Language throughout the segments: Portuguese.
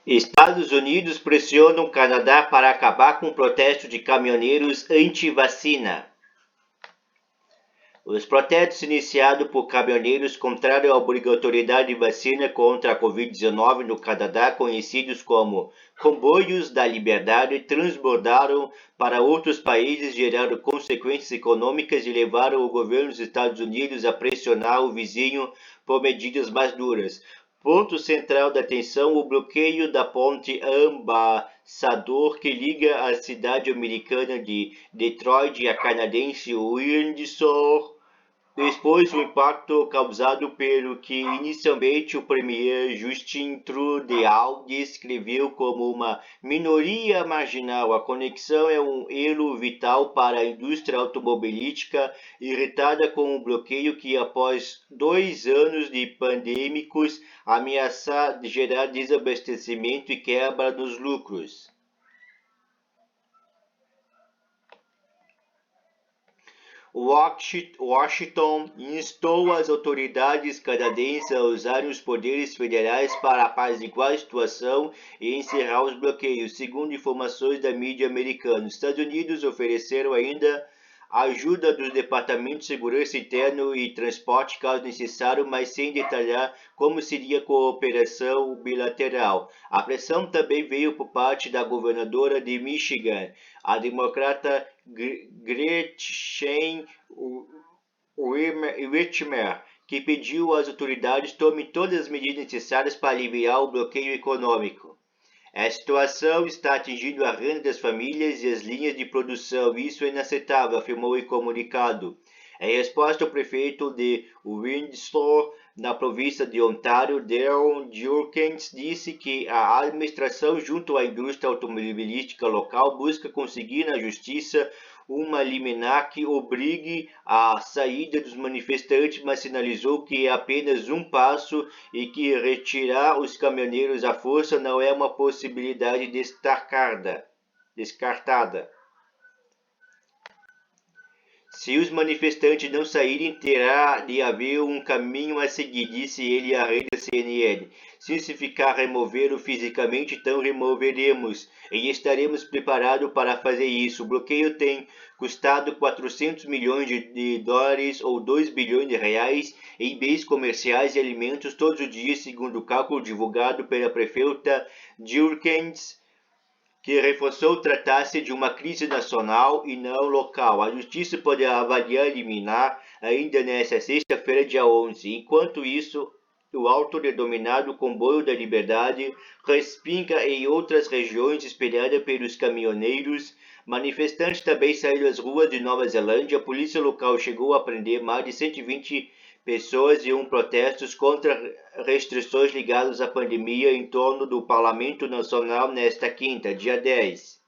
Estados Unidos pressionam Canadá para acabar com o protesto de caminhoneiros anti-vacina. Os protestos iniciados por caminhoneiros contra a obrigatoriedade de vacina contra a Covid-19 no Canadá, conhecidos como Comboios da Liberdade, transbordaram para outros países, gerando consequências econômicas e levaram o governo dos Estados Unidos a pressionar o vizinho por medidas mais duras. Ponto central da tensão, o bloqueio da ponte Ambassador que liga a cidade americana de Detroit à canadense Windsor, depois o impacto causado pelo que inicialmente o premier Justin Trudeau descreveu como uma minoria marginal. A conexão é um elo vital para a indústria automobilística, irritada com o bloqueio que, após 2 anos de pandêmicos, ameaça gerar desabastecimento e quebra dos lucros. Washington instou as autoridades canadenses a usarem os poderes federais para apaziguar a situação e encerrar os bloqueios, segundo informações da mídia americana. Os Estados Unidos ofereceram ainda ajuda dos Departamentos de Segurança Interna e Transporte, caso necessário, mas sem detalhar como seria a cooperação bilateral. A pressão também veio por parte da governadora de Michigan, a democrata Gretchen Whitmer, que pediu às autoridades tomem todas as medidas necessárias para aliviar o bloqueio econômico. A situação está atingindo a renda das famílias e as linhas de produção. Isso é inaceitável, afirmou em comunicado. Em resposta, o prefeito de Windsor, na província de Ontário, Darren Dworkin, disse que a administração, junto à indústria automobilística local, busca conseguir na justiça uma liminar que obrigue a saída dos manifestantes, mas sinalizou que é apenas um passo e que retirar os caminhoneiros à força não é uma possibilidade descartada. Se os manifestantes não saírem, terá de haver um caminho a seguir, disse ele à rede CNN. Se ficar removê-lo fisicamente, então removeremos e estaremos preparados para fazer isso. O bloqueio tem custado 400 milhões de dólares ou 2 bilhões de reais em bens comerciais e alimentos todos os dias, segundo o cálculo divulgado pela prefeita Dworkin, que reforçou tratar-se de uma crise nacional e não local. A justiça poderá avaliar e liminar ainda nesta sexta-feira, dia 11. Enquanto isso, o autodenominado Comboio da Liberdade respinga em outras regiões espelhada pelos caminhoneiros. Manifestantes também saíram às ruas de Nova Zelândia. A polícia local chegou a prender mais de 120 pessoas em protestos contra restrições ligadas à pandemia em torno do Parlamento Nacional nesta quinta, dia 10.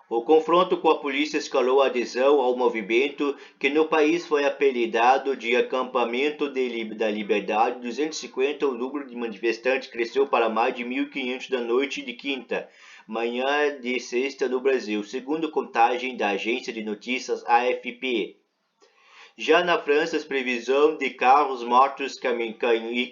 O confronto com a polícia escalou a adesão ao movimento, que no país foi apelidado de Acampamento da Liberdade. 250, o número de manifestantes cresceu para mais de 1.500 da noite de quinta, manhã de sexta no Brasil, segundo contagem da agência de notícias AFP. Já na França, as previsões de carros, motos e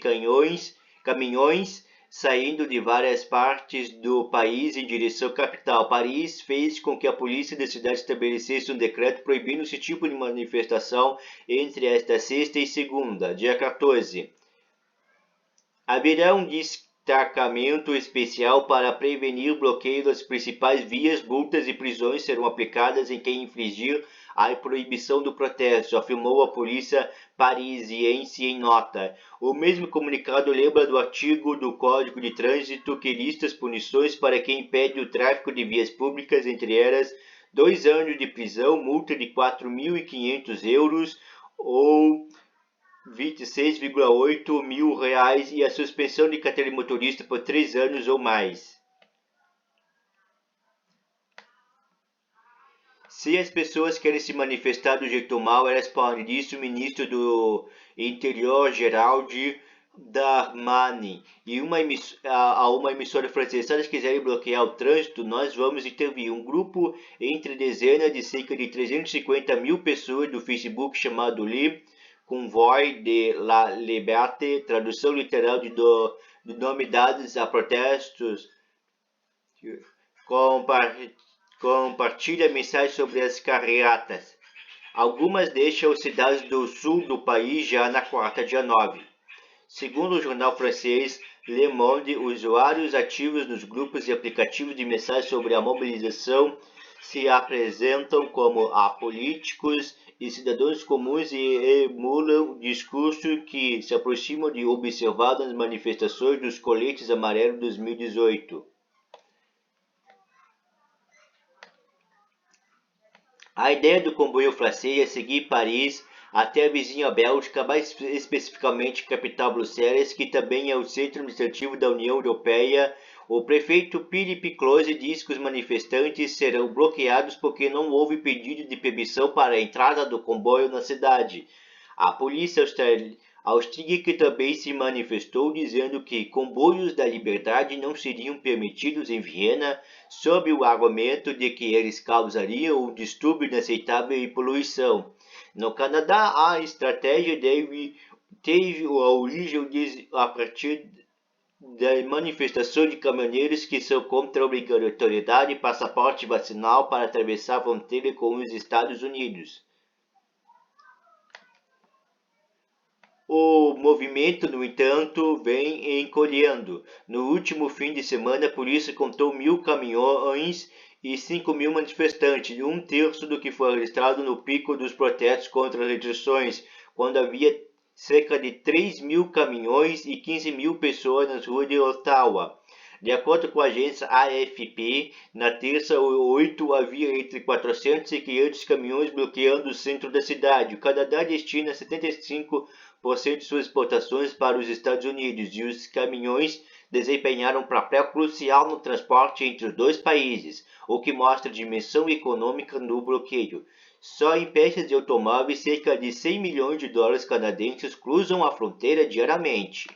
caminhões saindo de várias partes do país em direção à capital. Paris fez com que a polícia da cidade estabelecesse um decreto proibindo esse tipo de manifestação entre esta sexta e segunda, dia 14. Haverá um destacamento especial para prevenir o bloqueio das principais vias. Multas e prisões serão aplicadas em quem infringir a proibição do protesto, afirmou a polícia parisiense em nota. O mesmo comunicado lembra do artigo do Código de Trânsito que lista as punições para quem impede o tráfego de vias públicas, entre elas 2 anos de prisão, multa de 4.500 euros ou 26,8 mil reais e a suspensão de carteira de motorista por 3 anos ou mais. Se as pessoas querem se manifestar do jeito mal, elas podem, disse o ministro do Interior, Gerald Darmanin, e a uma emissora francesa. Se elas quiserem bloquear o trânsito, nós vamos intervir. Um grupo entre dezenas de cerca de 350 mil pessoas do Facebook chamado Li Convoy de la Liberté, tradução literal do nome dados a protestos, compartilha mensagens sobre as carreatas. Algumas deixam cidades do sul do país já na quarta, dia 9. Segundo o jornal francês Le Monde, usuários ativos nos grupos e aplicativos de mensagens sobre a mobilização se apresentam como apolíticos e cidadãos comuns e emulam discurso que se aproximam de observado nas manifestações dos coletes amarelos 2018. A ideia do comboio francês é seguir Paris até a vizinha Bélgica, mais especificamente a capital Bruxelas, que também é o centro administrativo da União Europeia. O prefeito Philippe Closet diz que os manifestantes serão bloqueados porque não houve pedido de permissão para a entrada do comboio na cidade. A polícia austríaca também se manifestou dizendo que comboios da liberdade não seriam permitidos em Viena sob o argumento de que eles causariam um distúrbio inaceitável e poluição. No Canadá, a estratégia teve a origem a partir da manifestação de caminhoneiros que são contra a obrigatoriedade de passaporte vacinal para atravessar a fronteira com os Estados Unidos. O movimento, no entanto, vem encolhendo. No último fim de semana, a polícia contou 1.000 caminhões e 5.000 manifestantes, um terço do que foi registrado no pico dos protestos contra as restrições, quando havia cerca de 3.000 caminhões e 15.000 pessoas nas ruas de Ottawa. De acordo com a agência AFP, na terça, 8 havia entre 400 e 500 caminhões bloqueando o centro da cidade. O Canadá destina 75% de suas exportações para os Estados Unidos e os caminhões desempenharam um papel crucial no transporte entre os dois países, o que mostra a dimensão econômica do bloqueio. Só em peças de automóveis, cerca de 100 milhões de dólares canadenses cruzam a fronteira diariamente.